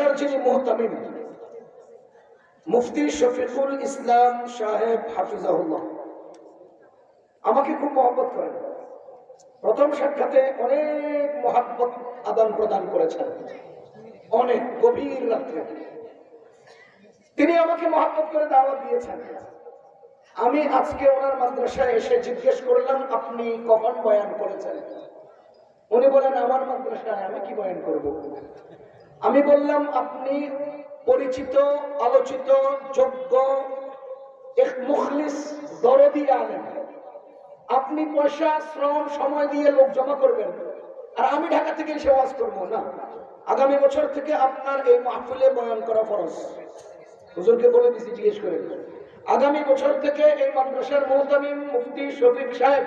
মাদ্রাসার যিনি মুহতামিম মুফতি শফিকুল ইসলাম সাহেব হাফিজাহুল্লাহ আমাকে খুব মহব্বত করেন। প্রথম সাক্ষাতে অনেক মহব্বত আদান প্রদান করেছেন, অনেক গভীর রাত্রে তিনি আমাকে মহব্বত করে দাওয়াত দিয়েছেন। আমি আজকে ওনার মাদ্রাসায় এসে জিজ্ঞেস করলাম আপনি কখন বয়ান করেছেন? উনি বলেন আমার মাদ্রাসায় আমি কি বয়ান করব? আমি বললাম আপনি পরিচিত, আলোচিত, যোগ্য, এক মুখলিস, দরদি আলেম। আপনি পয়সা, শ্রম, সময় দিয়ে লোক জমা করবেন, আর আমি ঢাকা থেকে এসে ওয়াজ করবো না। আগামী বছর থেকে আপনার এই মাহফিলে বয়ান করা ফরজ। হুজুরকে বলে দিছি, জিজ্ঞেস করে। আগামী বছর থেকে এই মাদ্রাসার মুহতামিম মুফতি শফিক সাহেব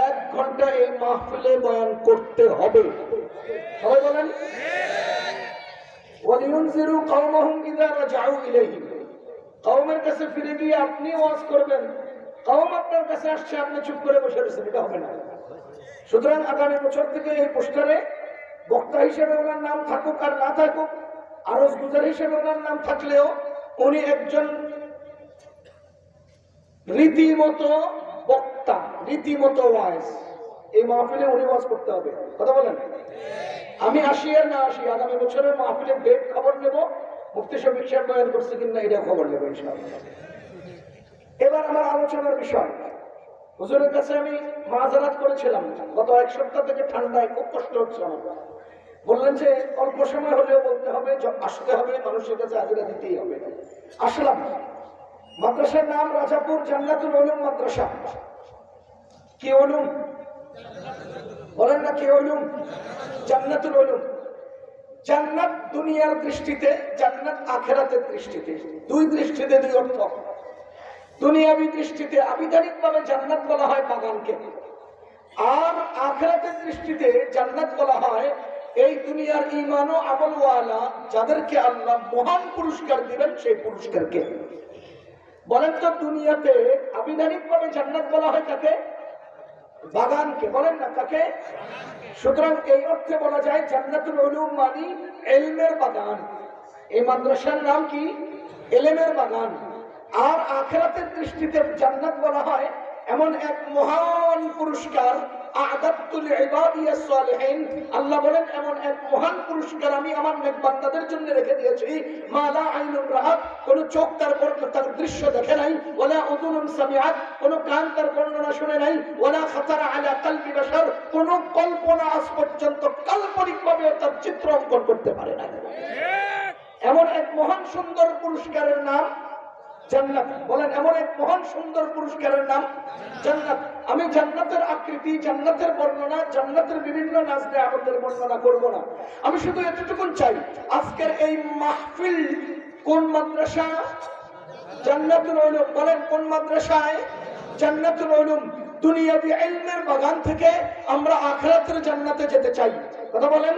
1 ঘন্টা এই মাহফিলে বয়ান করতে হবে। সবাই বলেন ওয়ালিউনজিরু কওমাহুম ইযা রাজাউ ইলাইহি। কওমের কাছে ফিরে গিয়ে আপনি ওয়াজ করবেন, কওম আপনার কাছে আসছে, আপনি চুপ করে বসে রয়েছেন, এটা হবে না। সুতরাং আগামী বছর থেকে এই পোস্টারে বক্তা হিসেবে ওনার নাম থাকুক আর না থাকুক, আরজ গুজার হিসেবে ওনার নাম থাকলেও উনি একজন রীতিমতো বক্তা, রীতিমতো ওয়াজ। এই মাহফিলে উনি ওয়াজ করতে হবে। কথা বলেন, আমি আসি আর না আসি, আগামী বছরের মাহফিলের ডেট খবর নেব, মুফতি শফিক সাহেব বয়ান করছে কিনা এটা খবর নেব ইনশাআল্লাহ। এবার আমার আলোচনার বিষয়, হুজুরের কাছে আমি মাযরাত করেছিলাম, গত 1 সপ্তাহ থেকে ঠান্ডায় খুব কষ্ট হচ্ছে আমার। বললেন যে অল্প সময় হলেও বলতে হবে, আসতে হবে, মানুষের কাছে হাজিরা দিতেই হবে। আসলাম। মাদ্রাসার নাম রাজাপুর জান্নাতুল উলুম মাদ্রাসা। কি উলুম বলেন না, কি উলুম? জান্নাতুল উলুম। জান্নাত দুনিয়ার দৃষ্টিতে, জান্নাত আখিরাতের দৃষ্টিতে, দুই দৃষ্টিতে দুই অর্থ। দুনিয়াবি দৃষ্টিতে আবিধানিকভাবে জান্নাত বলা হয় বাগানকে, আর আখিরাতের দৃষ্টিতে জান্নাত বলা হয় এই দুনিয়ার ঈমান ও আমলওয়ালা যাদেরকে আল্লাহ মহান পুরস্কার দিবেন সেই পুরস্কারকে। বলেন তো দুনিয়াতে আবিধানিকভাবে জান্নাত বলা হয় কাকে? বাগানকে। বলেন না কাকে? সুতরাং এই অর্থে বলা যায় জান্নাতুল উলুম মানে ইলমের বাগান। এই মাদ্রাসার নাম কি? ইলমের বাগান। আর আখিরাতের দৃষ্টিতে জান্নাত বলা হয় এমন এক মহান পুরস্কার, আ'দাতু লিইবাদিয়াস সালিহিন। আল্লাহ বলেন এমন এক মহান পুরস্কার আমি আমার নেক বান্দাদের জন্য রেখে দিয়েছি, মা লা আইনুন রাআত, কোন চোখ তার দৃশ্য দেখে নাই, ওয়ালা উযুনুন সামিআত, কোন কান তার বর্ণনা শুনে নাই, ওয়ালা খাতারা আলা কলবি বাশার, কোন কল্পনা আজ পর্যন্ত কাল্পনিকভাবে তার চিত্র অঙ্কন করতে পারে না। এমন এক মহান সুন্দর পুরস্কারের নাম জান্নাত। বলেন এমন এক মহান সুন্দর পুরস্কারের নাম জান্নাত। আমি জান্নাতের আকৃতি, জান্নাতের বর্ণনা, জান্নাতের বিভিন্ন নাজরে আমাদের বর্ণনা করব না। আমি শুধু এতটুকু চাই, আজকের এই মাহফিল কোন মাদ্রাসা? জান্নাতুল উলুম। বলেন কোন মাদ্রাসায়? জান্নাতুল উলুম। দুনিয়াবি ইলমের বাগান থেকে আমরা আখিরাতের জান্নাতে যেতে চাই। কথা বলেন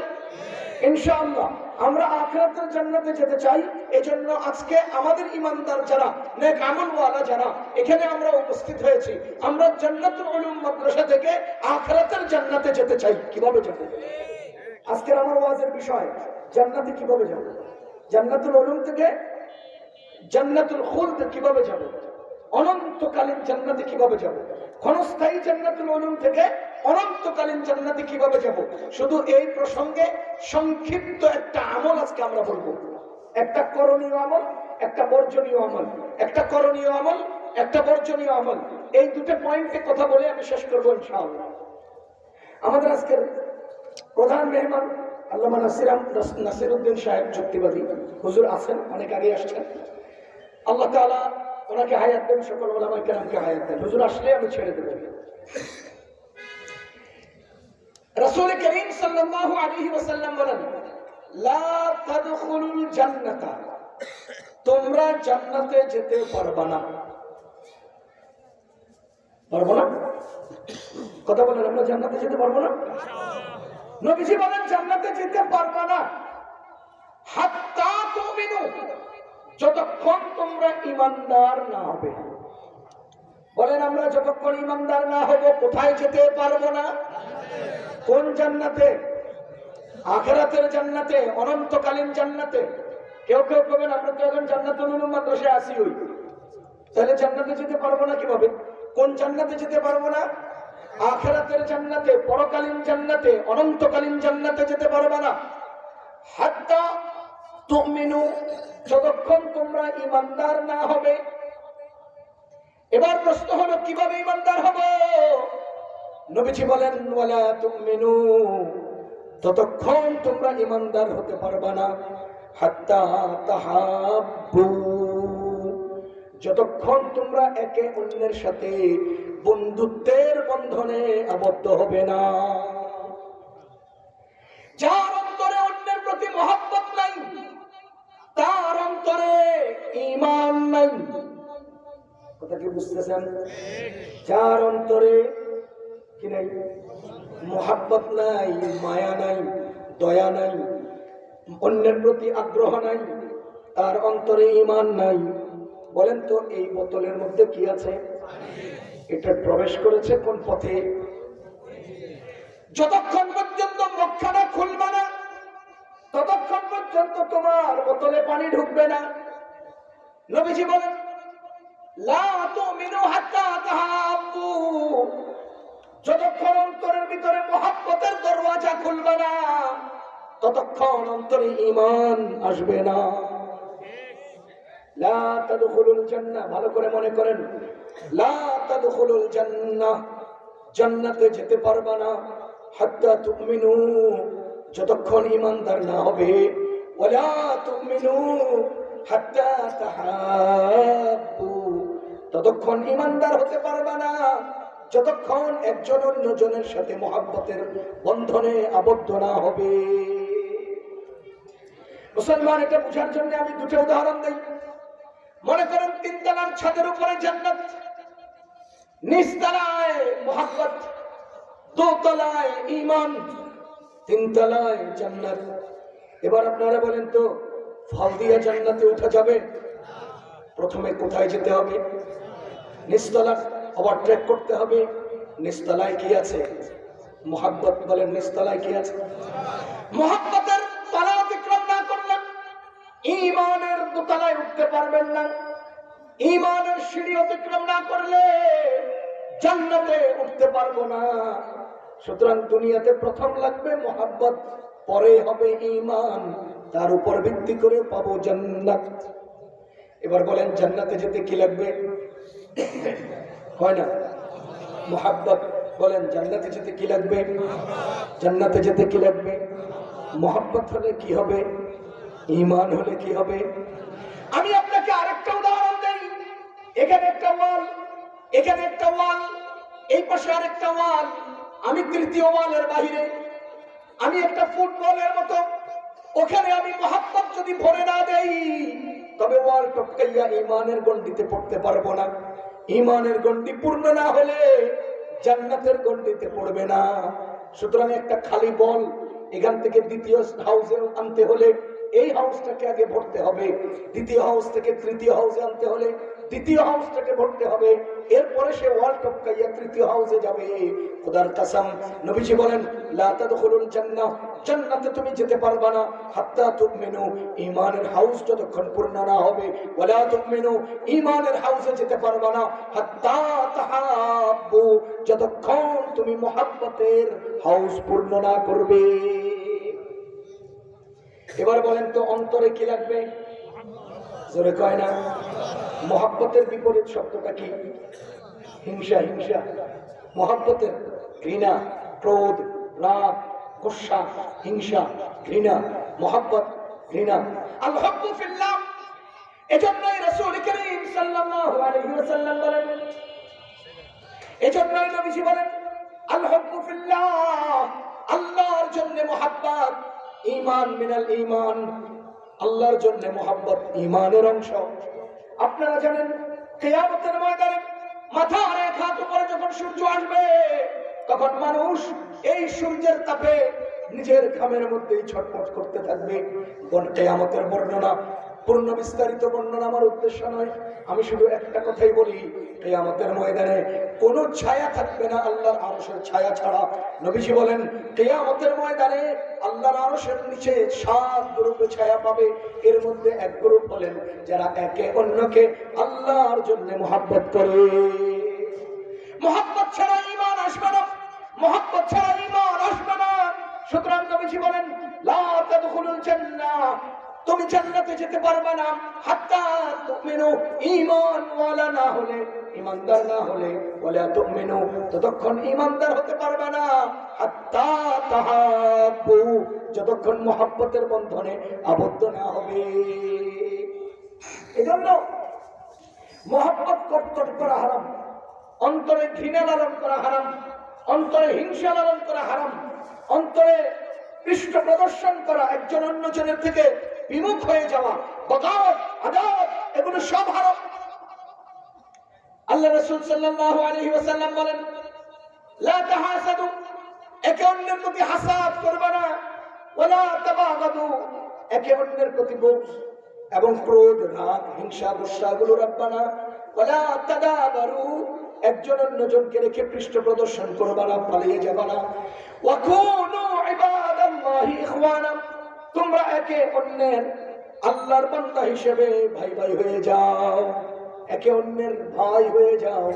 ইনশাআল্লাহ আমরা আখিরাতের জান্নাতে যেতে চাই। এজন্য আজকে আমাদের ঈমানদার যারা, নেক আমলওয়ালা যারা এখানে আমরা উপস্থিত হয়েছি, আমরা জান্নাতুল উলুম মাদ্রাসা থেকে আখিরাতের জান্নাতে যেতে চাই। কিভাবে যাব? আজকের আমার ওয়াজের বিষয় জান্নাতে কিভাবে যাব। জান্নাতুল উলুম থেকে জান্নাতুল খুলদ কিভাবে যাব, অনন্তকালীন জান্নাতে কিভাবে যাব, ক্ষণস্থায়ী জান্নাতুল উলুম থেকে অনন্তকালীন জান্নাতে কিভাবে যাব। শুধু এই প্রসঙ্গে সংক্ষিপ্ত একটা আমল আজকে আমরা বলবো। একটা করণীয় আমল, একটা বর্জনীয় আমল। একটা করণীয় আমল, একটা বর্জনীয় আমল। এই দুটো পয়েন্টে কথা বলে আমি শেষ করবো ইনশাআল্লাহ। আমাদের আজকের প্রধান মেহমান আল্লামা নাসিরউদ্দিন সাহেব যুক্তিবাদী হুজুর আছেন, অনেক আগে আসছেন। আল্লাহ তাআলা ওনাকে হায়াত দেন, সকল উলামায়ে কেরামকে হায়াত দেন। হুজুর আসলে আমি ছেড়ে দেব। রাসূল করিম সাল্লাল্লাহু আলাইহি ওয়াসাল্লাম বলেন, লা তাদখুলুল জান্নাতা, তোমরা জান্নাতে যেতে পারবে না। পারবো না? কথা বলেন, আমরা জান্নাতে যেতে পারবো না? নবীজি বলেন জান্নাতে যেতে পারবে না হাত্তা তুমিনু, যতক্ষণ তোমরা ঈমানদার না হবে। বলেন আমরা যতক্ষণ ঈমানদার না হব কোথায় যেতে পারবো না? কোন জান্নাতে? আখিরাতের জান্নাতে, অনন্তকালীন জান্নাতে। কেউ কেউ বলবেন আমরা তো এখন জান্নাতুল উলুম মাদ্রাসায় আসি হই, তাহলে জান্নাতে যেতে পারবো না কিভাবে? কোন জান্নাতে যেতে পারবো না? আখিরাতের জান্নাতে, পরকালীন জান্নাতে, অনন্তকালীন জান্নাতে যেতে পারবে না। হাত্তা তুমিনু, যতক্ষণ তোমরা ঈমানদার না হবে। এবার প্রশ্ন হলো কিভাবে ঈমানদার হব? নবীজি বলেন ওয়ালা তুমিনু, ততক্ষণ তোমরা ঈমানদার হতে পারবে না। হাত্তা তাহাব্বু, যতক্ষণ তোমরা একে অন্যের সাথে বন্ধুত্বের বন্ধনে আবদ্ধ হবে না। যার অন্তরে অন্যের প্রতি মহব্বত নাই, তার অন্তরে ঈমান নাই। কথা কি বুঝতেছেন? যার অন্তরে কি নাই? মহব্বত নাই, মায়া নাই, দয়া নাই, অন্যের প্রতি আগ্রহ নাই, তার অন্তরে ঈমান নাই। বলেন তো এই বোতলের মধ্যে কি আছে? এটা প্রবেশ করেছে কোন পথে? যতক্ষণ পর্যন্ত মুখখানা খুলবে না, ততক্ষণ পর্যন্ত তোমার বোতলে পানি ঢুকবে না। নবীজি বলেন লা তুমিনু হাত্তা তাহাব্বু, যতক্ষণ অন্তরের ভিতরে মহব্বতের দরওয়াজা খুলবে না, ততক্ষণ অন্তরে ঈমান আসবে না। লা তাদখুলুল জান্নাহ, ভালো করে মনে করেন, লা তাদখুলুল জান্নাহ, জান্নাতে যেতে পারবে না। হাত্তা তুমিনু, যতক্ষণ ঈমানদার না হবে। ওয়ালা তুমিনু হাত্তা তাহাব্বু, ততক্ষণ ঈমানদার হতে পারবে না যতক্ষণ একজন অন্যজনের সাথে মহব্বতের বন্ধনে আবদ্ধ না হবে। মুসলমান, এটা বোঝার জন্য আমি দুটো উদাহরণ দেই। মনে করেন তিনতলার ছাদের উপরে জান্নাত, নিচতলায় মহব্বত, দোতলায় ঈমান, তিনতলায় জান্নাত। এবার আপনারা বলেন তো ফল দিয়ে জান্নাতে উঠা যাবে? প্রথমে কোথায় যেতে হবে? নিচতলা ওভারটেক করতে হবে। নিচতলায় কি আছে? মহব্বত। বলেন নিচতলায় কি আছে? মহব্বতের তলা অতিক্রম না করলে ঈমানের দোতলায় উঠতে পারবেন না। ঈমানের সিঁড়ি অতিক্রম না করলে জান্নাতে উঠতে পারবো না। সুতরাং দুনিয়াতে প্রথম লাগবে মহব্বত, পরে হবে ঈমান, তার উপর ভিত্তি করে পাবো জান্নাত। এবার বলেন জান্নাতে যেতে কি লাগবে? হয় না? মহব্বত। বলেন জান্নাতে যেতে কি লাগবে? জান্নাতে যেতে কি লাগবে? মহব্বত হলে কি হবে? ঈমান হলে কি হবে? আমি আপনাকে আরেকটা উদাহরণ দেই। এখানে একটা ওয়াল, এখানে একটা ওয়াল, এই পাশে আরেকটা ওয়াল। আমি তৃতীয় ওয়ালের বাইরে, আমি একটা ফুটবলের মতো। ওখানে আমি মহব্বত যদি ভরে না দেই, তবে ওয়াল টপকাইয়া ঈমানের গণ্ডিতে পড়তে পারবো না। ঈমানের গণ্ডি পূর্ণ না হলে জান্নাতের গণ্ডিতে পড়বে না। সুতরাং একটা খালি বল এখান থেকে দ্বিতীয় হাউসে আনতে হলে এই হাউসটাকে আগে ভরতে হবে, দ্বিতীয় হাউস থেকে তৃতীয় হাউসে আনতে হলে দ্বিতীয় হাউসটাকে ভরতে হবে, এরপরে সে ওয়াল টপকাইয়া তৃতীয় হাউসে যাবে। খোদার কসম, নবীজি বলেন লা তাদখুলুল জান্নাহ, জান্নাতে তুমি যেতে পারবে না হাত্তা তুমিনু, ঈমানের হাউস যতক্ষণ পূর্ণ না হবে। ওয়ালা তুমিনু, ঈমানের হাউসে যেতে পারবে না হাত্তা তাহাব্বু, যতক্ষণ তুমি মহব্বতের হাউস পূর্ণ না করবে। এবার বলেন তো অন্তরে কি লাগবে? জোরে কয় না? মহব্বতের বিপরীত শব্দটা কি? হিংসা। হিংসা। মহব্বতের ঘৃণা, ক্রোধ, রাগ, গুসা, হিংসা, ঘৃণা। মহব্বত, ঘৃণা। আল হুব্বু ফিল্লাহ। এজন্যই রাসূল করিম সাল্লাল্লাহু আলাইহি ওয়াসাল্লাম বলেন, এজন্যই নবীজি বলেন আল হুব্বু ফিল্লাহ, আল্লাহর জন্য মহব্বত, ঈমান মিনাল ঈমান, আল্লাহর জন্য মহব্বত ঈমানের অংশ। আপনারা জানেন কিয়ামতের ময়দানে মাথার এক হাত উপরে যখন সূর্য আসবে, তখন মানুষ এই সূর্যের তাপে নিজের ঘামের মধ্যেই ছটফট করতে থাকবে। কিয়ামতের বর্ণনা পূর্ণ বিস্তারিত বর্ণনা আমার উদ্দেশ্য নয়, আমি শুধু একটা কথাই বলি, কিয়ামতের ময়দানে কোনো ছায়া থাকবে না আল্লাহর আরশের ছায়া ছাড়া। নবীজি বলেন কিয়ামতের ময়দানে আল্লাহর আরশের নিচে 7 গ্রুপে ছায়া পাবে। এর মধ্যে এক গ্রুপ হলেন যারা একে অন্যকে আল্লাহর জন্য মুহাব্বত করে। মুহাব্বত ছাড়া ঈমান আসবে না, মুহাব্বত ছাড়া ঈমান আসবে না। সুতরাং নবীজি বলেন লা তাদখুলুল জান্নাহ, তুমি জান্নাতে যেতে পারবে না হাত্তা তুমিনু, ঈমান ওয়ালা না হলে, ঈমানদার না হলে, ওয়ালা তুমিনু, ততক্ষণ ঈমানদার হতে পারবে না, হাত্তা তাহাব্বু, যতক্ষণ মুহাব্বতের বন্ধনে আবদ্ধ না হবে। এজন্য মুহাব্বত করা হারাম, অন্তরে ঘৃণা লালন করা হারাম, অন্তরে হিংসা লালন করা হারাম, অন্তরে পৃষ্ঠ প্রদর্শন করা, একজন অন্যজনের থেকে বিমুখ হয়ে যাওয়া, বগাওয়াত, আদাওয়াত, এগুলো সব হারাম। আল্লাহ রাসূল সাল্লাল্লাহু আলাইহি ওয়াসাল্লাম বলেন লা তাহাসাদু, একে অন্যের প্রতি হাসাদ করবে না, ওয়ালা তাবাগাদু, একে অন্যের প্রতি বুগজ এবং ক্রোধ, রাগ, হিংসা, গুসা গুলো রাখবে না, ওয়ালা তাদাবারু, একজন অন্যজনকে রেখে পৃষ্ঠ প্রদর্শন করবে না, পালিয়ে যাবে না। ওয়াকুনু ইবাদাল্লাহি ইখওয়ানা, তোমরা একে অন্যের আল্লাহর বান্দা হিসেবে ভাই ভাই হয়ে যাও, একে অন্যের ভাই হয়ে যাও।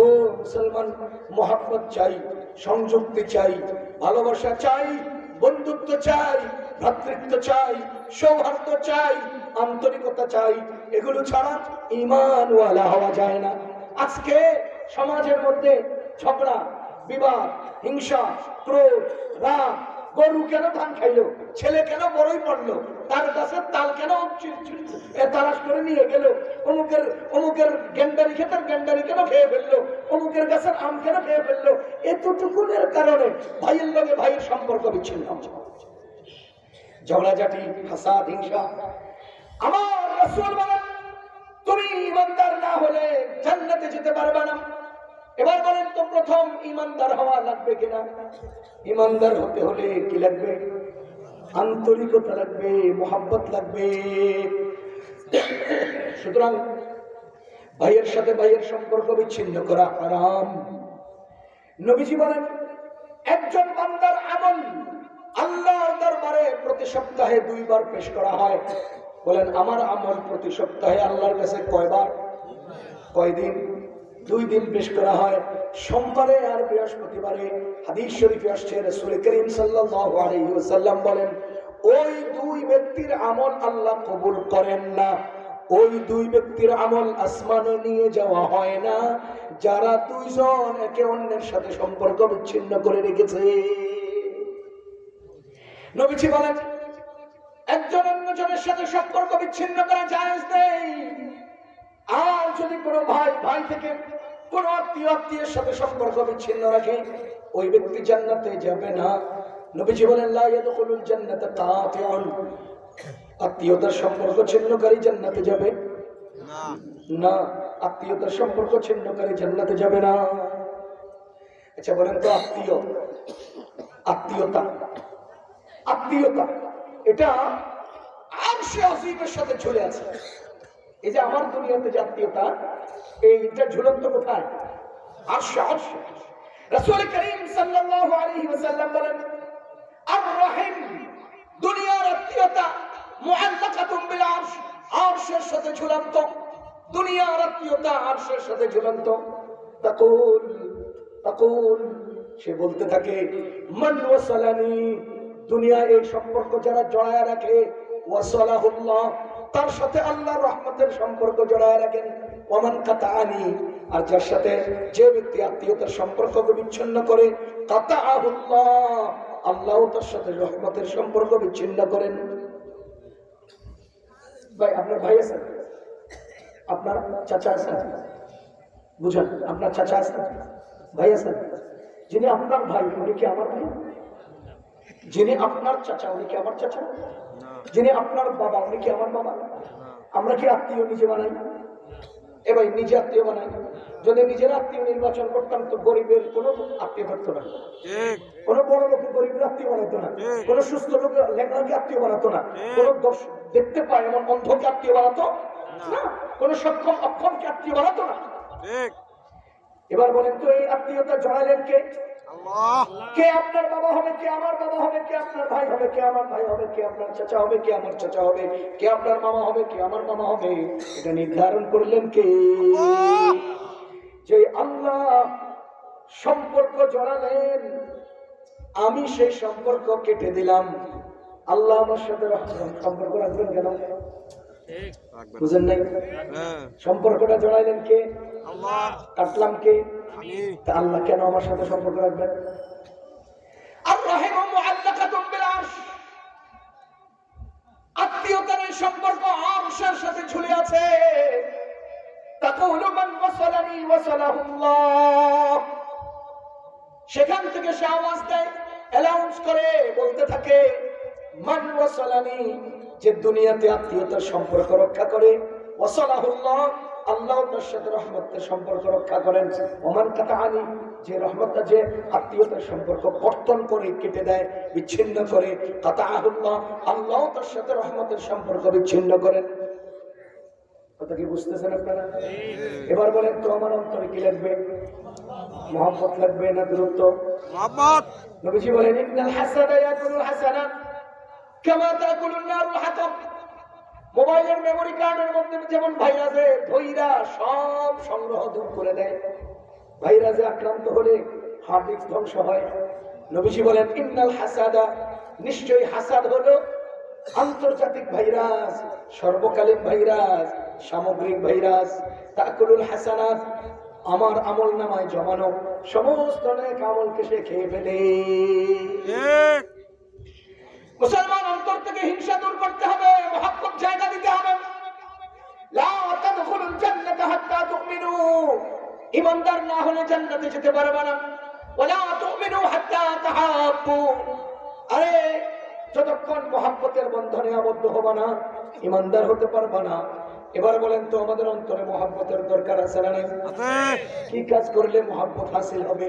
ও মুসলমান, মুহাব্বত চাই, সংযুক্তি চাই, ভালোবাসা চাই, বন্ধুত্ব চাই, ভ্রাতৃত্ব চাই, সৌহার্দ্য চাই, আন্তরিকতা চাই। এগুলো ছাড়া ঈমানওয়ালা হওয়া যায় না। আজকে সমাজের মধ্যে ঝগড়া, বিবাদ, হিংসা, ক্রোধ, রাগ, গরু কেন ধান খাইলো, ছেলে কেন বড়ই পড়লো, তার গাছের তাল কেন তালাশ করে নিয়ে গেল, অমুকের গেন্ডারি খেতার গেন্ডারি কেন খেয়ে ফেললো, অমুকের গাছের আম কেন খেয়ে ফেললো, এতটুকুনের কারণে ভাইয়ের লগে ভাইয়ের সম্পর্ক বিচ্ছিন্ন, ঝগড়াঝাটি, হাসাদ, হিংসা। আমার রাসূল বলেন তুমি ঈমানদার না হলে জান্নাতে যেতে পারবে না। এবার বলেন তো প্রথম ঈমানদার হওয়া লাগবে কিনা? ঈমানদার হতে হলে কি লাগবে? আন্তরিকতা লাগবে, মুহাব্বত লাগবে। সুতরাং ভাইয়ের সাথে ভাইয়ের সম্পর্ক বিচ্ছিন্ন করা হারাম। নবীজি বলেন একজন বান্দার আমল আল্লাহর দরবারে প্রতি সপ্তাহে 2 বার পেশ করা হয়। বলেন আমার আমল প্রতি সপ্তাহে আল্লাহর কাছে কয়বার, কয়দিন? 2 দিন পেশ করা হয়, সোমবারে আর বৃহস্পতিবারে। হাদিস শরীফে আসছে রাসূল করিম সাল্লাল্লাহু আলাইহি ওয়াসাল্লাম বলেন ওই 2 ব্যক্তির আমল আল্লাহ কবুল করেন না, ওই 2 ব্যক্তির আমল আসমানে নিয়ে যাওয়া হয় না, যারা 2 জন একে অন্যের সাথে সম্পর্ক বিচ্ছিন্ন করে রেখেছে। নবীজি বলেন একজন অন্যজনের সাথে সম্পর্ক বিচ্ছিন্ন করা জায়েজ নেই। আর যদি কোনো ভাই ভাই থেকে কোনো আত্মীয়ের সাথে সম্পর্ক বিচ্ছিন্ন রাখে, ওই ব্যক্তি জান্নাতে যাবে না। নবীজি বলেন লা ইয়াদখুলুল জান্নাতা কাতিউন, আত্মীয়তার সম্পর্ক ছিন্নকারী জান্নাতে যাবে না, আত্মীয়তার সম্পর্ক ছিন্নকারী জান্নাতে যাবে না। আচ্ছা বলেন তো আত্মীয়তা এটা আরশে আজিমের সাথে ঝুলে আছে। এই যে আমার দুনিয়াতে যে আত্মীয়তা, এইটা ঝুলন্ত কোথায়? আরশে। রাসূল করিম সাল্লাল্লাহু আলাইহি ওয়াসাল্লাম বলেন আর রহিম, দুনিয়ার আত্মীয়তা মুআল্লাকাতুন বিল আরশ, আরশের সাথে ঝুলন্ত। দুনিয়ার আত্মীয়তা আরশের সাথে ঝুলন্ত। তাকুল, সে বলতে থাকে মান ওয়াসালানি, দুনিয়া এই সম্পর্ক যারা জড়ায় রাখে, ওয়াসালাহুল্লাহ, তার সাথে আল্লাহর রহমতের সম্পর্ক জড়ায় রাখেন। ওমান কাতাআনি, আর যার সাথে যে ব্যক্তি আত্মীয়তার সম্পর্ক বিচ্ছিন্ন করে, কাতাআহুল্লাহ, আল্লাহ তার সাথে রহমতের সম্পর্ক বিচ্ছিন্ন করেন। ভাই আপনার ভাই আছেন, আপনার চাচা আছেন, বুঝেন, আপনার চাচা আছেন, ভাই আছেন, যিনি আপনার ভাই উনি কি আমার ভাই? যিনি আপনার চাচা উনি কি আমার চাচা? যিনি আপনার বাবা উনি কি আমার বাবা? আমরা কি আত্মীয় নিজে বানাই? এ ভাই নিজে আত্মীয় বানাই। যদি নিজের আত্মীয় নির্বাচন করতাম তো গরিবের কোনো আত্মীয় থাকতো না, কোনো বড় লোক গরিবের আত্মীয় বানাতো না, কোনো সুস্থ লোক লেখাকে আত্মীয় বানাতো না, কোনো দেখতে পায় এমন অন্ধকে আত্মীয় বানাতো না, কোন সক্ষম অক্ষমকে আত্মীয় বানাতো না। এবার বলেন তো এই আত্মীয়তা জড়ালেন কে? কে আপনার বাবা হবে, কে আমার বাবা হবে, কে আপনার ভাই হবে, কে আমার ভাই হবে, কে আপনার চাচা হবে, কে আমার চাচা হবে, কে আপনার মামা হবে, কে আমার মামা হবে, এটা নির্ধারণ করলেন কে? যে আল্লাহ সম্পর্ক জড়ালেন, আমি সেই সম্পর্ক কেটে দিলাম। আল্লাহ আমার সাথে সম্পর্ক রাখবেন কেন? বুঝেন নাই? সম্পর্কটা জড়াইলেন কে? কাটলাম কে? তা আল্লাহ কেন আমার সাথে সম্পর্ক রাখবেন? আত্মীয়তার এই সম্পর্ক আরশের সাথে ঝুলে আছে। সেখান থেকে সে আওয়াজ দেয়, অ্যানাউন্স করে, বলতে থাকে মান ওয়াসালানি, যে দুনিয়াতে আত্মীয়তার সম্পর্ক রক্ষা করে, ওয়াসালাহুল্লাহ, আল্লাহ তার সাথে রহমতের সম্পর্ক রক্ষা করেন। ওমান কাতাআনি, যে রহমতটা, যে আত্মীয়তার সম্পর্ক কর্তন করে, কেটে দেয়, বিচ্ছিন্ন করে, কাতাআহুল্লাহ, আল্লাহ তার সাথে রহমতের সম্পর্ক বিচ্ছিন্ন করেন। কথা কি বুঝতেছেন আপনারা? এবার বলেন তো আমার অন্তরে কি লাগবে? মহব্বত লাগবে না দূরত্ব? মহব্বত। নবীজি বলেন ইন্নাল হাসাদা ইয়াকুলুল হাসানাত কামা তাকুলুন নারুল হাতাব। মোবাইলের মেমরি কার্ডের মধ্যে যেমন ভাইরাসে ধইরা সব সংগ্রহ দূর করে দেয়, ভাইরাসে আক্রান্ত হলে হার্ড ডিস্ক ধ্বংস হয়। নবীজি বলেন ইন্নাল হাসাদা, নিশ্চয়ই হাসাদ হলো আন্তর্জাতিক ভাইরাস, সর্বকালীন ভাইরাস, সামগ্রিক ভাইরাস। তাকুলুল হাসানাত, আমার আমল নামায় জমানো সমস্ত নেক আমলকে সে খেয়ে ফেলে। মুসলমান অন্তর থেকে হিংসা দূর করতে হবে, মহব্বত জায়গা দিতে হবে। লা তাদখুলুল জান্নাতা হাত্তা তুমিনু, ঈমানদার না হলে জান্নাতে যেতে পারবে না। ওয়ালা তুমিনু হাত্তা তাহাব্বু, আরে যতক্ষণ মহব্বতের বন্ধনে আবদ্ধ হবে না, ঈমানদার হতে পারবে না। এবার বলেন তো আমাদের অন্তরে মহব্বতের দরকার আছে না নাই? কি কাজ করলে মহব্বত হাসিল হবে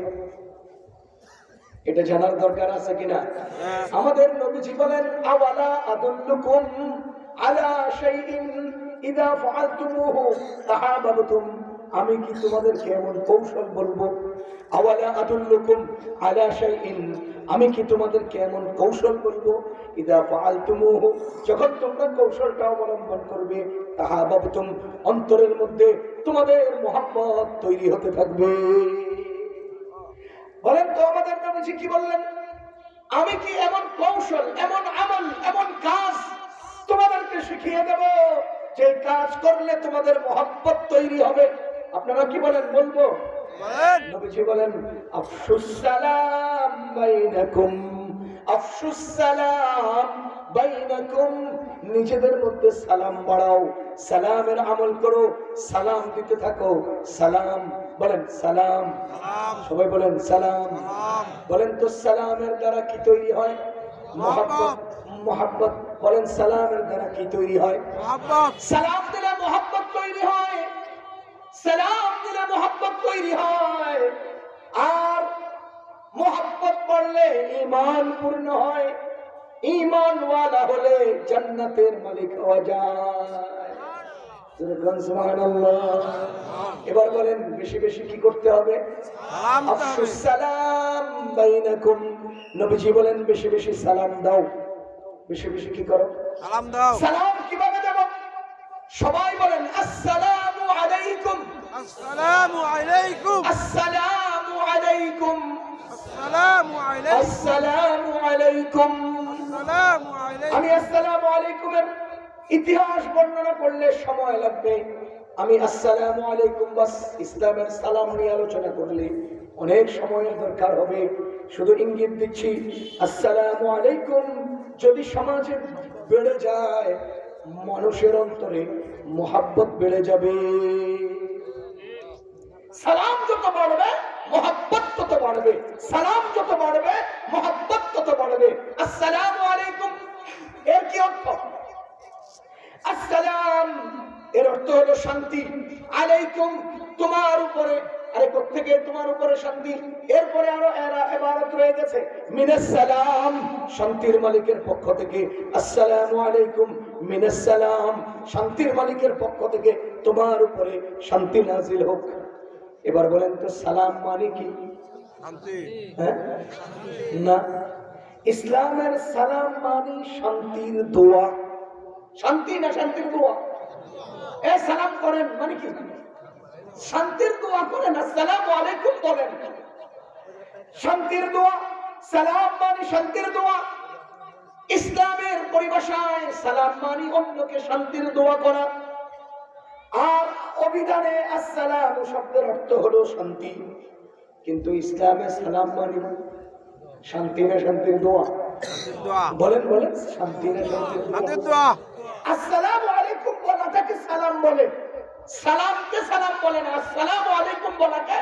এটা জানার দরকার আছে কিনা? আমাদের নবীজি বলেন আওয়ালা আদুল্লুকুম আলা শাইইন ইযা ফাআলতুমুহু তাহাবাবতুম, আমি কি তোমাদেরকে এমন কৌশল বলবো? আওয়ালা আদুল্লুকুম আলা শাইইন, আমি কি তোমাদেরকে এমন কৌশল বলবো? ইযা ফাআলতুমুহু, যখন তোমরা কৌশলটা অবলম্বন করবে, তাহাবাবতুম, অন্তরের মধ্যে তোমাদের মহব্বত তৈরি হতে থাকবে। বলেন তো আমাদের নবীজি কি বললেন? আমি কি এমন কৌশল, এমন আমল, এমন কাজ তোমাদেরকে শিখিয়ে দেব যে কাজ করলে তোমাদের মহব্বত তৈরি হবে? আপনারা কি বলেন? বলবো? নবীজি বলেন আফশুস সালাম বাইনাকুম, আফশুস সালাম বাইনাকুম, নিজেদের মধ্যে সালাম বাড়াও, সালামের আমল করো, সালাম দিতে থাকো। সালাম, বলেন সালাম, সবাই বলেন সালাম। বলেন তো সালামের দ্বারা কি তৈরি হয়? মহব্বত। মহব্বত, বলেন সালামের দ্বারা কি তৈরি হয়? সালাম দিলে মহব্বত তৈরি হয়, সালাম দিলে মহব্বত তৈরি হয়। আর মহব্বত পড়লে ঈমান পূর্ণ হয়, ঈমানওয়ালা হলে জান্নাতের মালিক হওয়া যায়। সুবহানাল্লাহ। এবার বলেন বেশি বেশি কি করতে হবে? আফশুস সালাম বাইনাকুম, নবীজি বলেন বেশি বেশি সালাম দাও। বেশি বেশি কি করো? সালাম দাও। সালাম কিভাবে দেব? সবাই বলেন আসসালামু আলাইকুম, আসসালামু আলাইকুম, আসসালামু আলাইকুম, আসসালামু আলাইকুম, আসসালামু আলাইকুম, আসসালামু আলাইকুম। আমি আসসালামু আলাইকুমের ইতিহাস বর্ণনা করলে সময় লাগবে। আমি আসসালামু আলাইকুম বাস ইসলামের সালাম নিয়ে আলোচনা করলে অনেক সময়ের দরকার হবে। শুধু ইঙ্গিত দিচ্ছি, আসসালামু আলাইকুম যদি সমাজে বেড়ে যায়, মানুষের অন্তরে মহব্বত বেড়ে যাবে। সালাম যত বাড়বে মহব্বত তত বাড়বে, সালাম যত বাড়বে মহব্বত তত বাড়বে। আসসালামু আলাইকুম এর কি অর্থ? আসসালাম এর অর্থ হলো শান্তি, আলাইকুম তোমার উপরে, আরে কোত্থেকে তোমার উপরে শান্তি? এরপরে আরো ইবারত রয়ে গেছে, মিনাস সালাম, শান্তির মালিকের পক্ষ থেকে। আসসালামু আলাইকুম মিনাস সালাম, শান্তির মালিকের পক্ষ থেকে তোমার উপরে শান্তি নাজিল হোক। এবার বলেন তো সালাম মানে কি? শান্তি। হ্যাঁ না, ইসলামের সালাম মানে শান্তির দোয়া। শান্তি না শান্তির দোয়া? এ সালাম করেন মানে কি? শান্তির দোয়া করেন, আসসালামু আলাইকুম বলেন, শান্তির দোয়া। সালাম মানে শান্তির দোয়া। ইসলামের পরিভাষায় সালাম মানে অন্যকে শান্তির দোয়া করা। আর অভিধানে আসসালাম শব্দের অর্থ হলো শান্তি, কিন্তু ইসলামে সালাম মানে শান্তি না শান্তির দোয়া? বলেন বলেন, শান্তি না শান্তির দোয়া? আসসালামু আলাইকুম বলাটাকে সালাম বলে, সালামকে সালাম বলে না। আসসালামু আলাইকুম বলাকে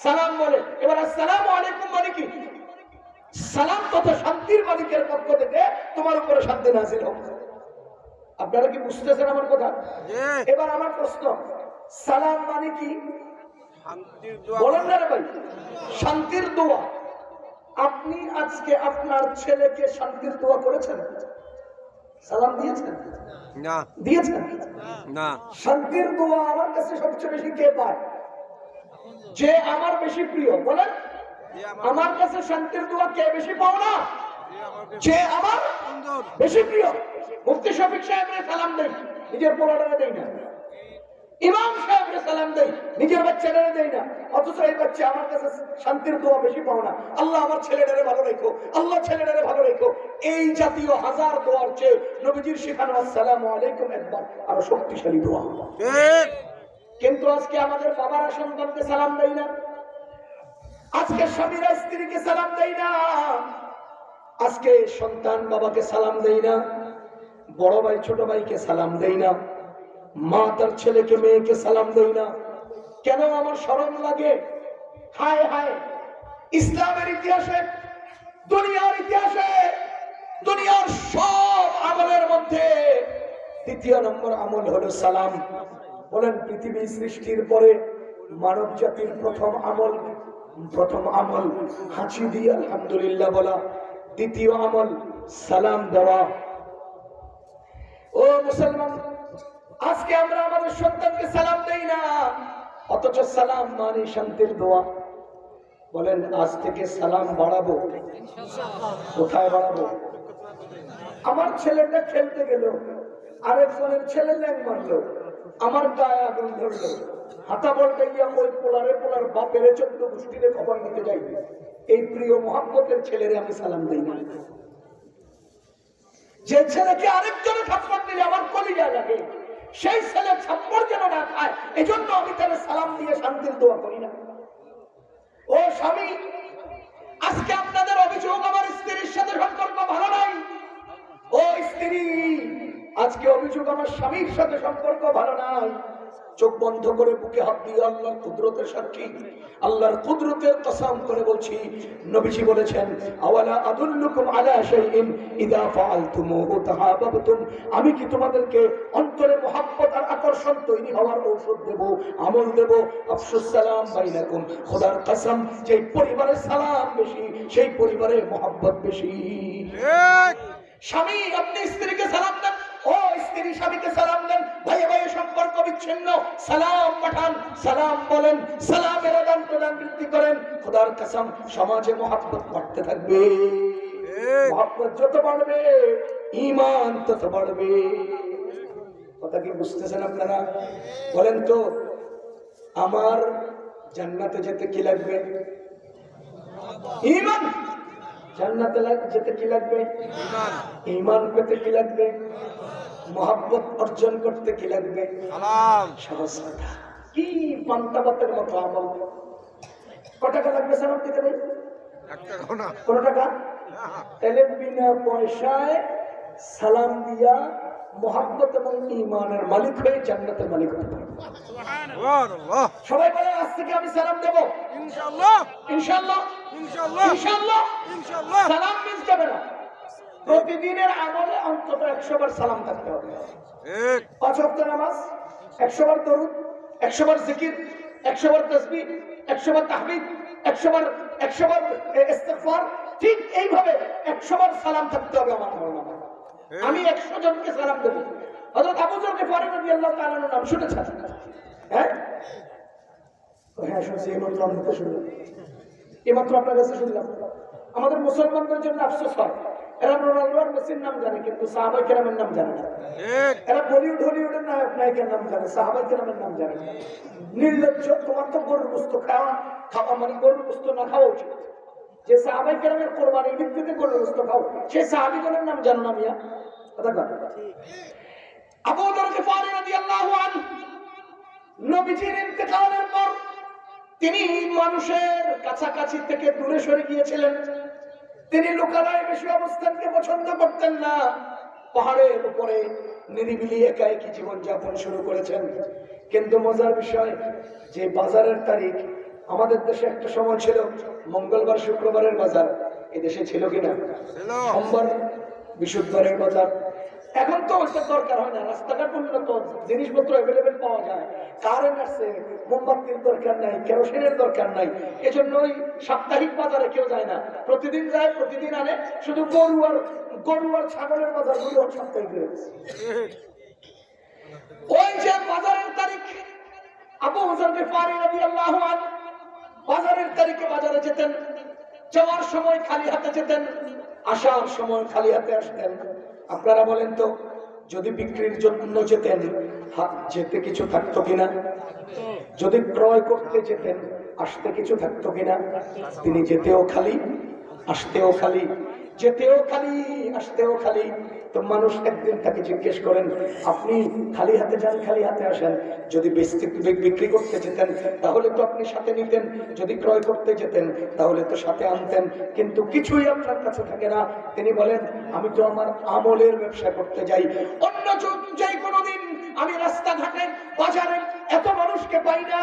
সালাম বলে। এবার আসসালামু আলাইকুম মানে কি? সালাম তথা শান্তির মালিকের পক্ষ থেকে তোমার উপরে শান্তি নাযিল হোক। আপনারা কি বুঝতেছেন আমার কথা? এবার আমার প্রশ্ন, সালাম মানে কি? বলেন না রে ভাই, শান্তির দোয়া। আপনি আজকে আপনার ছেলেকে শান্তির দোয়া করেছেন? সালাম দিয়েছেন? না। দিয়েছেন? না। শান্তির দোয়া আমার কাছে সবচেয়ে বেশি কে পায়? যে আমার বেশি প্রিয়। বলেন, আমার কাছে শান্তির দোয়া কে বেশি পাও না? যে আমার বেশি প্রিয়। মুফতি শফিক সাহেবের সালাম দেই, নিজের পোলাটারে দেই না। ইমাম সাহেবের সালাম দেই, নিজের বাচ্চাটারে দেই না। অথচ এই বাচ্চা আমার কাছে শান্তির দোয়া বেশি পাও না। আল্লাহ আমার ছেলেটারে ভালো রেখো, আল্লাহ ছেলেটারে ভালো রেখো। এই জাতীয় হাজার দোয়ার চেয়ে নবীজির শেখানো আসসালামু আলাইকুম একবার আরো শক্তিশালী দোয়া। কিন্তু আজকে আমাদের বাবারা সন্তানকে সালাম দেয় না, আজকে স্বামীরা স্ত্রীকে সালাম দেয় না, আজকে সন্তান বাবাকে সালাম দেয় না, বড় ভাই ছোট ভাইকে সালাম দেয় না, মা তার ছেলেকে মেয়েকে সালাম দেয় না। কেন? আমার শরম লাগে। হায় হায়, ইসলামের ইতিহাসে, দুনিয়ার ইতিহাসে, দুনিয়ার সব আমলের মধ্যে দ্বিতীয় নম্বর আমল হলো সালাম। বলেন, পৃথিবী সৃষ্টির পরে মানব জাতির প্রথম আমল হাঁচি দিয়ে আলহামদুলিল্লাহ বলা, দ্বিতীয় আমল সালাম দেওয়া। ও মুসলমান, আজকে আমরা আমাদের সন্তানকে সালাম দেই না, অথচ সালাম মানে শান্তির দোয়া। বলেন, আজ থেকে সালাম বাড়াবো। কোথায় বাড়াবো? আমার ছেলেটা খেলতে গেল, আরেকজনের ছেলে ল্যাং মারলো, আমার গায়ে আগুন ধরলো, হাতা বলতে গিয়া ওই পোলার বাপের 14 গোষ্ঠীতে খবর নিতে যাই। এই প্রিয় মোহাম্মতের ছেলেরে আমি সালাম দিই না। যে ছেলেকে আরেকজনে থাপ্পড় দিলে আমার কলিজা লাগে, সেই ছেলে থাপ্পড় যেন না খায়, এজন্য আমি তার সালাম দিয়ে শান্তির দোয়া করি না। ও স্বামী, আজকে আপনাদের অভিযোগ আমার স্ত্রীর সাথে সম্পর্ক ভালো নাই। ও স্ত্রী, আজকে অভিযোগ আমার স্বামীর সাথে সম্পর্ক ভালো নাই। চোখ বন্ধ করে বুকে হাত দিয়ে আল্লাহর কুদরতের সাক্ষী, আল্লাহর কুদরতের কসম করে বলছি, নবীজি বলেছেন, আওয়ালা আদুল্লুকুম আলা শাইইন ইযা ফাআলতুমুহু তাহাব্বাতুম, আমি কি তোমাদেরকে অন্তরে মুহাব্বত আর আকর্ষণ তৈরি হওয়ার ঔষধ দেব, আমল দেব? আফসুস সালাম বাইনাকুম, খোদার কসম, যে পরিবারে সালাম বেশি সেই পরিবারে মুহাব্বত বেশি। ঠিক। স্বামী আপনি স্ত্রীকে সালাম দেন, ও স্ত্রী স্বামীকে সালাম দেন, ভাই ভাই সম্পর্ক বিচ্ছিন্ন, সালাম পাঠান, সালাম বলেন, সালামের আদান প্রদান বৃদ্ধি করেন। খোদার কসম, সমাজে মহব্বত বাড়তে থাকবে। মহব্বত যত বাড়বে, ঈমান তত বাড়বে। কথা কি বুঝতেছেন আপনারা? বলেন তো, আমার জান্নাতে যেতে কি লাগবে? ঈমান। জান্নাতে যেতে কি লাগবে? ঈমান। ঈমান পেতে কি লাগবে? মহব্বত অর্জন করতে কি লাগবে? সালাম। সহজ কথা। কি পান্তাবাতের মতো আমল। কত টাকা লাগবে সালাম দিতে ভাই? 1 টাকাও না। কত টাকা? তাহলে বিনা পয়সায় সালাম দিয়া মহব্বত এবং ঈমানের মালিক হয়ে জান্নাতের মালিক হতে পারবে। সুবহানাল্লাহ। সবাই বলে, আজ থেকে আমি সালাম দেব ইনশাআল্লাহ। ইনশাআল্লাহ। ইনশাআল্লাহ। ইনশাআল্লাহ। ইনশাআল্লাহ। সালাম মিস যাবে না। প্রতিদিনের আমলে অন্তত 100 বার সালাম থাকতে হবে। ঠিক। 5 ওয়াক্ত নামাজ, 100 বার দরুদ, 100 বার জিকির, 100 বার তাসবিহ, 100 বার তাহমিদ, 100 বার ইস্তিগফার, ঠিক এইভাবে 100 বার সালাম থাকতে হবে আমার নামায়। আমি 100 জনকে সালাম দেব। হযরত আবু যর গিফারী রাদিয়াল্লাহু তাআলা এর নাম শুনেছেন? হ্যাঁ হ্যাঁ শুনছি, এইমাত্র আমি তো শুনলাম, এইমাত্র আপনার কাছে শুনলাম। আমাদের মুসলমানদের জন্য আফসোস হয়, এরা রোনাল্ডো আর মেসির নাম জানে কিন্তু সাহাবায়ে কেরামের নাম জানে না। এরা বলিউড হলিউডের নায়ক নায়িকার নাম জানে, সাহাবায়ে কেরামের নাম জানে না। নির্লজ্জ, তোমার তো গরুর গোশত খাওয়া মানে গরুর গোশত না খাওয়া উচিত। যে সাহাবায়ে কেরামের কোরবানির ভিত্তিতে গরুর গোশত খাও, সেই সাহাবীগণের নাম জানো না মিয়া? কথা কয়। আবু যর গিফারী রাদিয়াল্লাহু আনহু নবীজির ইন্তেকালের পর তিনি মানুষের কাছাকাছি থেকে দূরে সরে গিয়েছিলেন। তিনি লোকালয়ে বেশি অবস্থানকে পছন্দ করতেন না। পাহাড়ের উপরে নিরিবিলি একা একই জীবন যাপন শুরু করেছেন। কিন্তু মজার বিষয় যে বাজারের তারিখ, আমাদের দেশে একটা সময় ছিল মঙ্গলবার শুক্রবারের বাজার, এদেশে ছিল কিনা? সোমবার বিশুদ্ধবারের বাজার। এখন তো ওইটা দরকার হয় না, রাস্তাঘাট উন্নত, জিনিসপত্র অ্যাভেলেবেল পাওয়া যায়, কারেন্ট আসছে, মোমবাতির দরকার নাই, কেরোসিনের দরকার নাই। এজন্য ওই সাপ্তাহিক বাজারে কেউ যায় না, প্রতিদিন যায়, প্রতিদিন আনে। শুধু গরু আর ছাগলের বাজার গুলো সাপ্তাহিক রয়েছে। ওই যে বাজারের তারিখ, আবু যর গিফারী রাদিয়াল্লাহু আনহু বাজারের তারিখে বাজারে যেতেন। যাওয়ার সময় খালি হাতে যেতেন, আসার সময় খালি হাতে আসতেন। আপনারা বলেন তো, যদি বিক্রির জন্য যেতেন যেতে কিছু থাকতো কিনা? যদি ক্রয় করতে যেতেন আসতে কিছু থাকতো কিনা? তিনি যেতেও খালি, আসতেও খালি, যেতেও খালি, আসতেও খালি। তো মানুষ একদিন তাকে জিজ্ঞেস করেন, আপনি খালি হাতে যান, খালি হাতে আসেন, যদি বিক্রি করতে যেতেন তাহলে তো আপনি সাথে নিতেন, যদি ক্রয় করতে যেতেন তাহলে তো সাথে আনতেন, কিন্তু কিছুই আপনার কাছে থাকে না। তিনি বলেন, আমি তো আমার আমলের ব্যবসা করতে যাই, অন্য যাই কোনোদিন আমি রাস্তাঘাটে বাজারে এত মানুষকে পাই না,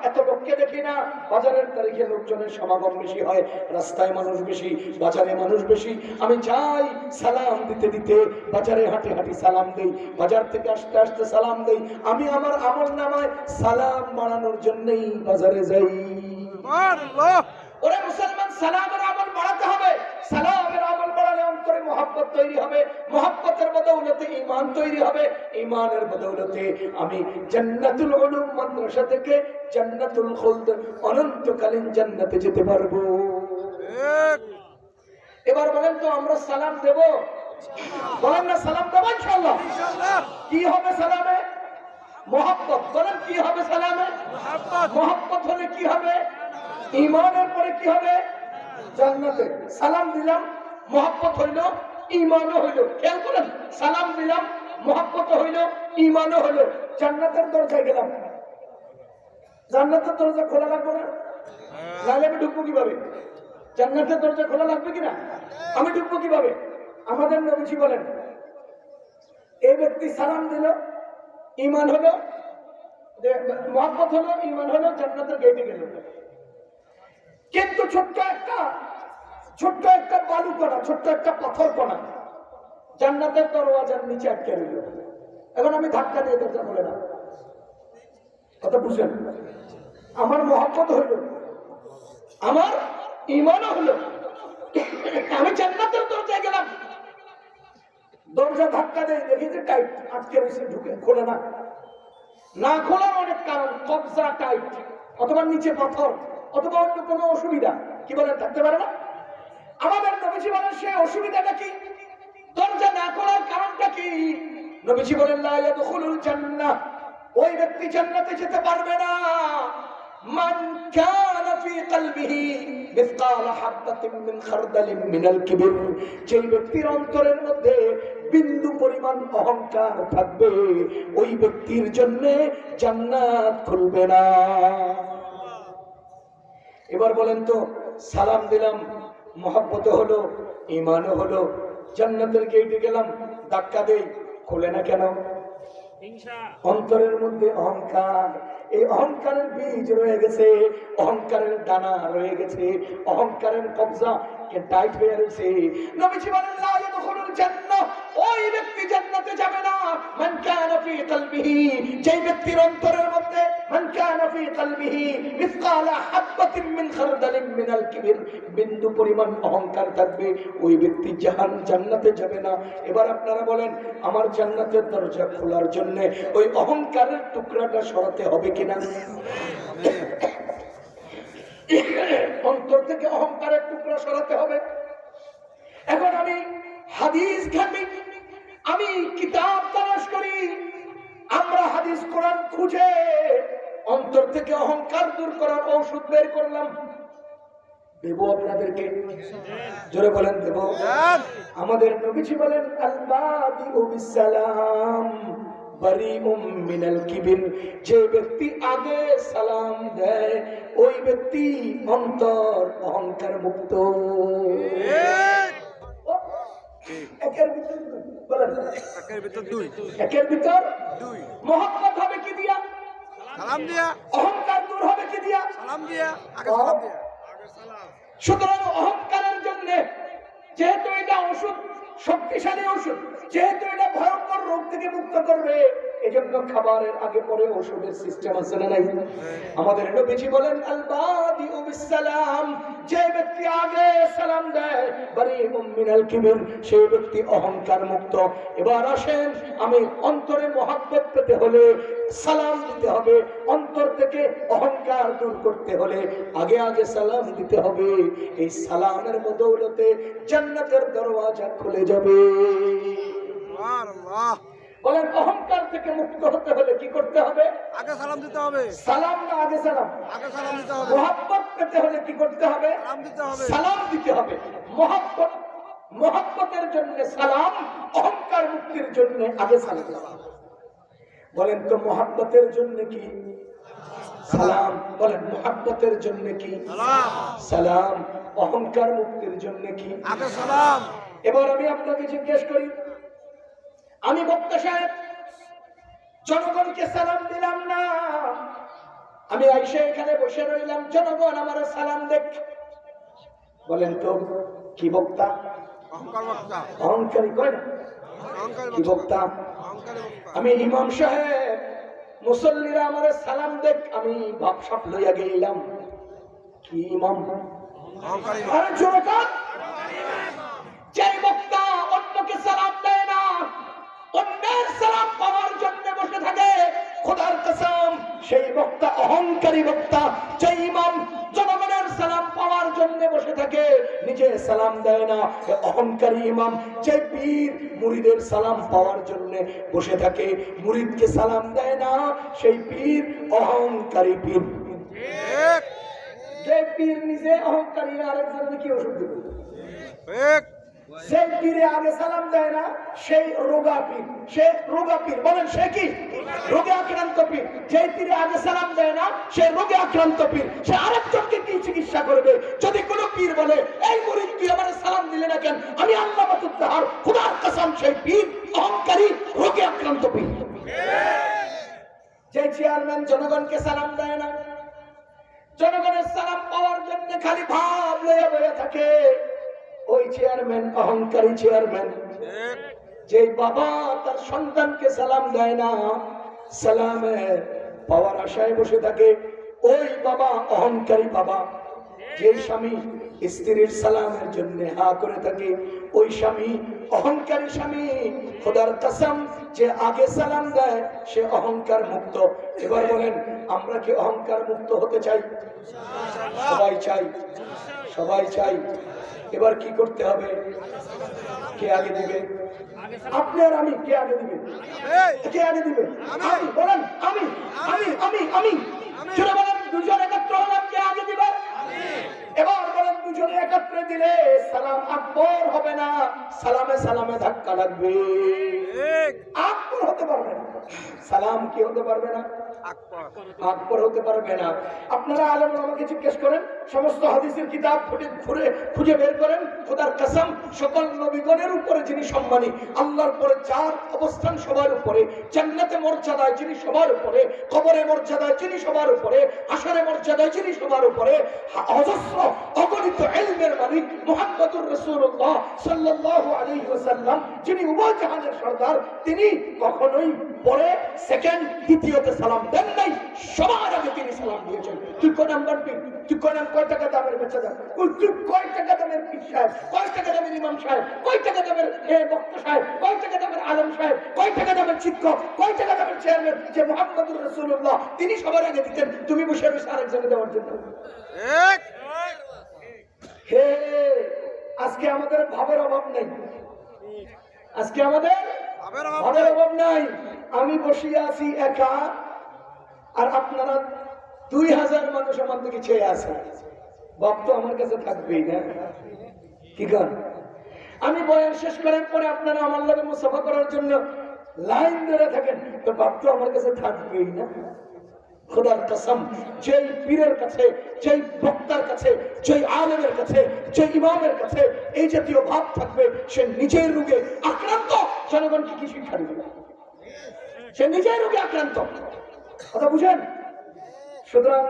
এত লোককে দেখি না। বাজারের তারিখে লোকজনের সমাগম বেশি হয়, রাস্তায় মানুষ বেশি, বাজারে মানুষ বেশি। আমি যাই, সালাম দিতে দিতে বাজারে হাঁটি হাঁটি সালাম দেই, বাজার থেকে আসতে আসতে সালাম দেই। আমি আমার আমল নামায় সালাম বাড়ানোর জন্যই বাজারে যাই। ওরে মুসলমান, সালামের আমল বাড়াতে হবে। সালামের আমল বাড়ালে অন্তরে মহব্বত তৈরি হবে, মহব্বতের বদৌলতে ঈমান তৈরি হবে, ঈমানের বদৌলতে আমি জান্নাতুল উলুম মাদ্রাসা থেকে জান্নাতুল খুলদ অনন্তকালীন জান্নাতে যেতে পারবো। এবার বলেন তো, আমরা সালাম দেব? বলেন না সালাম দেব ইনশাআল্লাহ। কি হবে সালামে? মহব্বত। বলেন কি হবে সালামে? মহব্বত হলে কি হবে? ঈমানের পরে কি হবে? জান্নাতে। সালাম দিলাম, মহব্বত হইল, ঈমানও হইল। খেয়াল করেন, সালাম দিলাম, মহব্বত হইল, ঈমানও হইল, জান্নাতের দরজায় গেলাম। জান্নাতের দরজা খোলা লাগবে না? নাহলে আমি ঢুকবো কিভাবে? জান্নাতের দরজা খোলা লাগবে কিনা? আমি ঢুকবো কিভাবে? আমাদের নবীজি বলেন, এই ব্যক্তি সালাম দিল, ঈমান হলো, মহব্বত হলো, ঈমান হলো, জান্নাতের গেটে গেল। কিন্তু ছোট্ট একটা বালু কণা, ছোট্ট একটা পাথর কণা জান্নাতের দরওয়াজার নিচে আটকে রইল। এখন আমি ধাক্কা দিয়ে দরজা খুলে না, কথা বুঝলেন? আমার মহব্বত হইল, আমার ঈমানও হলো, আমি জান্নাতের দরজায় গেলাম, দরজা ধাক্কা দেয়, দেখি যে টাইট, আটকে রয়েছে, ঢুকে খোলে না। না খোলার অনেক কারণ, কবজা টাইট, অথবা নিচে পাথর, অথবা অন্য কোনো অসুবিধা। কি বলেন, থাকতে পারে না? আমাদের নবীজি বলেন, সে অসুবিধাটা কি? দরজা না খোলার কারণটা কি? নবীজি বলেন, লা ইয়াদখুলুল জান্নাহ, ওই ব্যক্তি জান্নাতে যেতে পারবে না। মান কানা ফি কলবিহি মিসকাল হাববাতিন মিন খারদালিন মিনাল কিবর, যেই ব্যক্তির অন্তরের মধ্যে বিন্দু পরিমাণ অহংকার থাকবে, ওই ব্যক্তির জন্য জান্নাত খুলবে না। এবার বলেন তো, সালাম দিলাম, মহব্বত হলো, ঈমানও হলো, জান্নাতের গেটে গেলাম, ধাক্কা দেই, খোলে না কেন? অন্তরের মধ্যে অহংকার, এই অহংকারের বীজ রয়ে গেছে, অহংকারের দানা রয়ে গেছে, অহংকারের কবজা কে টাইট হয়ে রয়েছে। নবীজি বলেন লা ইয়াদখুলুল জান্নাহ, ওই ব্যক্তি জান্নাতে যাবে না। মান কানা ফি কলবিহি, যেই ব্যক্তির অন্তরের মধ্যে মান কানা ফি কলবিহি মিসকালা হাববাতিন মিন খারদালিন মিনাল কিবর, বিন্দু পরিমাণ অহংকার থাকবে, ওই ব্যক্তি জান্নাতে যাবে না। এবার আপনারা বলেন, আমার জান্নাতের দরজা খোলার জন্য ওই অহংকারের টুকরাটা সরাতে হবে কিনা? অন্তর থেকে অহংকারের টুকরা সরাতে হবে। এখন আমি হাদিস ঘাটি, আমি কিতাব তালাশ করি, আমরা হাদিস কোরআন খুঁজে অন্তর থেকে অহংকার দূর করার ঔষধ বের করলাম। দেব আপনাদেরকে? জোরে বলেন দেব? আমাদের নবীজি বলেন আল বাদিউ বিসসালাম বারিউম মিনাল কিবির, যে ব্যক্তি আগে সালাম দেয় ওই ব্যক্তি অন্তর অহংকার মুক্ত। একের ভিতর মহব্বত হবে কি দিয়া? সালাম দিয়া। অহংকার দূর হবে কি দিয়া? সালাম দিয়া। আগে সালাম দিয়া। সুতরাং অহংকারের জন্য, যেহেতু এটা ওষুধ, শক্তিশালী ওষুধ, যেহেতু এটা ভয়ঙ্কর রোগ থেকে মুক্ত করবে, এজন্য খাবারের আগে পরে ওষুধের সিস্টেম আছে না নাই? আমাদের নবীজি বলেন আল বাদিউ বিসসালাম, যে ব্যক্তি আগে সালাম দেয় বারিউম মিনাল কিবর, সেই ব্যক্তি অহংকার মুক্ত। এবার আসেন, আমি অন্তরে মহব্বত পেতে হলে সালাম দিতে হবে, অন্তর থেকে অহংকার দূর করতে হলে আগে আগে সালাম দিতে হবে। এই সালামের বদৌলতে জান্নাতের দরওয়াজা খুলে যাবে। সুবহানাল্লাহ। বলেন, অহংকার থেকে মুক্ত হতে হলে কি করতে হবে? আগে সালাম দিতে হবে। সালাম না আগে সালাম? আগে সালাম দিতে হবে। মহব্বত পেতে হলে কি করতে হবে? সালাম দিতে হবে। সালাম দিতে হবে। মহব্বতের জন্য সালাম, অহংকার মুক্তির জন্য আগে সালাম। বলেন তো মহব্বতের জন্য কি? সালাম। বলেন মহব্বতের জন্য কি? সালাম। অহংকার মুক্তির জন্য কি? আগে সালাম। এবার আমি আপনাকে জিজ্ঞেস করি, আমি বক্তা সাহেব জনগণকে সালাম দিলাম না, আমি আইসা এখানে বসে রইলাম, জনগণ আমার সালাম দেখ। বলেন তো কি বক্তা? অহংকারী কয় না? কি বক্তা? আমি ইমাম সাহেব, মুসল্লিরা আমার সালাম দেখ, আমি ভাবসাব লইয়া গেলাম। কি ইমাম? আরে জোরে কর। যে বক্তা অন্যকে সালাম দেয় না, অন্যের সালাম পাওয়ার জন্য বসে থাকে, খোদার কসম সেই বক্তা অহংকারী বক্তা। যে ইমাম জনগণের সালাম পাওয়ার জন্য বসে থাকে, নিজে সালাম দেয় না, অহংকারী ইমাম। যে পীর মুরিদের সালাম পাওয়ার জন্য বসে থাকে, মুরিদকে সালাম দেয় না, সেই পীর অহংকারী পীর। যে পীর নিজে অহংকারী, আরেকজনকে কি ওষুধ দেবে? যে পীরে আগে সালাম দেয় না, সেই রোগা পীর। সে রোগা পীর। বলেন সে কি? রোগে আক্রান্ত পীর। যে পীরে আগে সালাম দেয় না, সে রোগে আক্রান্ত পীর। সে আরেকজনকে কি চিকিৎসা করবে? যদি কোনো পীর বলে, এই মুরিদ তুই আমার সালাম দিলে না কেন, আমি আল্লাহ বাতুদ্দার খোদার কসম সেই পীর অহংকারী রোগে আক্রান্ত পীর। যে চেয়ারম্যান জনগণকে সালাম দেয় না, জনগণের সালাম পাওয়ার জন্য খালি ভাব লইয়া বইয়া থাকে, ওই চেয়ারম্যান অহংকারী চেয়ারম্যান। যে বাবা তার সন্তানকে সালাম দেয় না, সালামের পাওয়ার আশায় বসে থাকে, ওই বাবা অহংকারী বাবা। যে স্বামী স্ত্রীর সালামের জন্য হা করে থাকে, ওই স্বামী অহংকারী স্বামী। খোদার কসম যে আগে সালাম দেয় সে অহংকার মুক্ত। এবার বলেন, আমরা কি অহংকার মুক্ত হতে চাই? সবাই চাই, সবাই চাই। এবার কি করতে হবে? কে আগে দিবে? আপনি আর আমি। কে আগে দিবে? কে আগে দিবে? আমি। বলেন আমি। আমি আমি আমি চলে বলেন, দুজন একত্র হলাম, কে আগে দিবে? এবার বলেন, দুজনে একত্রে দিলে সালাম আকবর হবে না, সালামে সালামে ধাক্কা লাগবে। আকবর হতে পারবে না। সালাম কি হতে পারবে না? আকবর হতে পারবে না। আপনারা আলেম আমাকে জিজ্ঞেস করেন, সমস্ত হাদিসের কিতাব খুঁজে বের করেন, খোদার কসম সকল নবীগণের উপরে যিনি সম্মানী, আল্লাহর পরে যার অবস্থান সবার উপরে, জান্নাতে মর্যাদায় যিনি সবার উপরে, কবরে মর্যাদায় যিনি সবার উপরে, হাশরে মর্যাদায় যিনি সবার উপরে, অজস্র অগণিত ইলমের মালিক মুহাম্মদুর রাসূলুল্লাহ সাল্লাল্লাহু আলাইহি ওয়াসাল্লাম যিনি উভয় জাহানের সরদার, তিনি কখনোই পরে সেকেন্ড দ্বিতীয়তে সালাম দেন নাই, সবার আগে তিনি সালাম দিয়েছেন। তুই কোন নাম্বার পি, তুই কোন নাম, কয় টাকা দামের বেচা দাম, তুই কয় টাকা দামের পীর সাহেব, কয় টাকা দামের ইমাম সাহেব, কয় টাকা দামের বক্তা সাহেব, কয় টাকা দামের আলেম সাহেব, কয় টাকা দামের শিক্ষক, কয় টাকা দামের চেয়ারম্যান, যে মুহাম্মদুর রাসূলুল্লাহ তিনি সবার আগে দিতেন, তুমি বসে বসে আরেকজনে দেওয়ার জন্য। হে, আজকে আমাদের ভাবের অভাব নেই, আজকে আমাদের ভাবের অভাব নাই। আমি বসিয়ে আছি একা, আর আপনারা 2000 মানুষ আমার দিকে চেয়ে আছে, বাপ তো আমার কাছে থাকবেই না, কি গান? আমি বয়ান শেষ করার পরে আপনারা আমার লগে মুসাফা করার জন্য লাইন ধরে থাকেন, তো বাপ তো আমার কাছে থাকবেই না। খোদার কসম, যেই পীরের কাছে, যেই বক্তার কাছে, যেই আলেমের কাছে, যেই ইমামের কাছে এই জাতীয় ভাব থাকবে, সে নিজের রোগে আক্রান্ত, জনগণকে কি শিক্ষা দিবে? সে নিজের রোগে আক্রান্ত, কথা বুঝেন? সুতরাং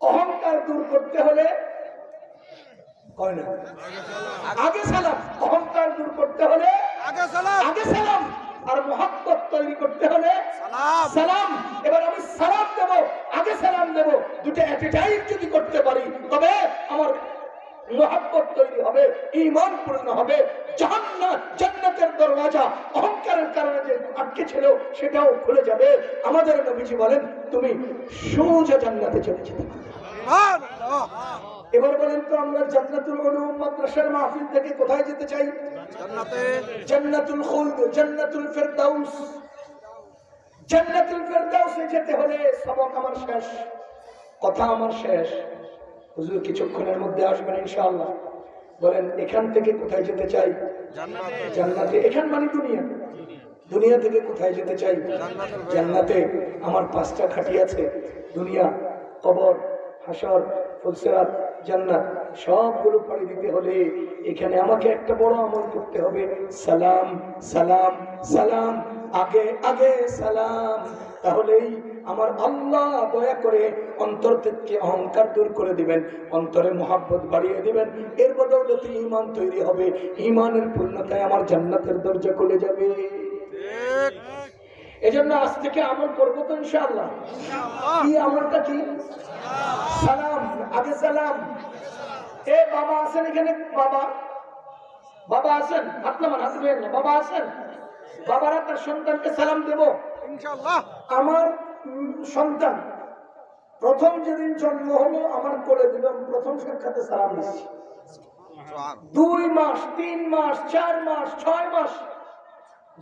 অহংকার দূর করতে হলে আগে সালাম, অহংকার দূর করতে হলে আগে সালাম, আর মুহাব্বত তৈরি করতে হলে সালাম। এবার আমি সালাম দেব, আগে সালাম দেব, দুটো এট এ টাইম যদি করতে পারি, তবে আমার মুহাব্বত তৈরি হবে, ঈমান পূর্ণ হবে, জান্নাতের দরওয়াজা অহংকারের কারণে যে আটকে ছিল সেটাও খুলে যাবে। আমাদের নবীজি বলেন, তুমি সোজা জান্নাতে চলে যেতে পারবে। এবার বলেন তো, আমরা জান্নাতুল উলুম মাদ্রাসার মাহফিল থেকে কোথায় যেতে চাই? জান্নাতে, জান্নাতুল খুলদ, জান্নাতুল ফেরদাউস। জান্নাতুল ফেরদাউসে যেতে হলে সবক আমার শেষ, কথা আমার শেষ। হুজুর কিছুক্ষণের মধ্যে আসবেন ইনশাআল্লাহ। বলেন এখান থেকে কোথায় যেতে চাই? জান্নাতে। এখান মানে দুনিয়া, দুনিয়া থেকে কোথায় যেতে চাই? জান্নাতে। আমার 5টা খাঁটি আছে, দুনিয়া, কবর, হাসর, ফুলসিরাত, জান্নাত, সবগুলো পাড়ি দিতে হলে এখানে আমাকে একটা বড় আমল করতে হবে, সালাম সালাম সালাম, আগে আগে সালাম। তাহলেই আমার আল্লাহ দয়া করে অন্তর থেকে অহংকার দূর করে দিবেন, অন্তরে মুহাব্বত বাড়িয়ে দিবেন, এর বদৌলতে ঈমান তৈরি হবে, ঈমানের পূর্ণতায় আমার জান্নাতের দরজা খুলে যাবে। এজন্য আজ থেকে আমল করবো তো ইনশাআল্লাহ। কি আমলটা? কি? সালাম, আগে সালাম। এ বাবা আছেন এখানে? বাবা, বাবা আছেন? আপনার হাত ধরেন না, বাবা আছেন? বাবারা তার সন্তানকে সালাম দেব ইনশাআল্লাহ। আমার সন্তান প্রথম যেদিন জন্ম হলো আমার কোলে দিলাম, প্রথম সাক্ষাতে সালাম দিচ্ছি। 2 মাস, 3 মাস, 4 মাস, 6 মাস,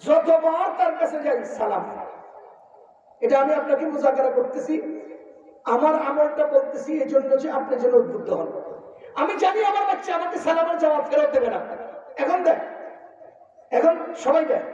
যতবার তার কাছে যাই সালাম। এটা আমি আপনাকে মুজাকারা করতেছি, আমার আমলটা বলতেছি এই জন্য যে আপনি যেন উদ্বুদ্ধ হন। আমি জানি আমার বাচ্চা আমাকে সালামের জবাব ফেরত দেবে না, এখন দেয়, এখন সবাই দেয়,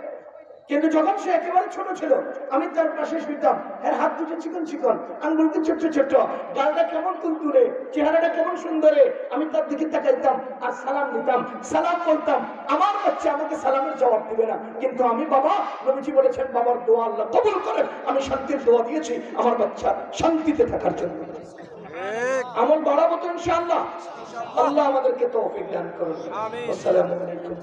কিন্তু যখন সে একেবারে ছোট ছিল আমি তার পাশে শুইতাম, এর হাত দুটো চিকন চিকন, আঙ্গুলকে ছোট্ট ছোট্ট, গালটা কেমন তুলতুলে, চেহারাটা কেমন সুন্দরে, আমি তার দিকে তাকাইতাম আর সালাম দিতাম, সালাম বলতাম। আমার বাচ্চা আমাকে সালামের জবাব দিবে না, কিন্তু আমি বাবা, নবীজি বলেছেন বাবার দোয়া আল্লাহ কবুল করেন, আমি শান্তির দোয়া দিয়েছি আমার বাচ্চা শান্তিতে থাকার জন্য। আমল বাড়াবো তো ইনশাআল্লাহ। আল্লাহ আমাদেরকে তৌফিক দান করুন। আসসালামু আলাইকুম।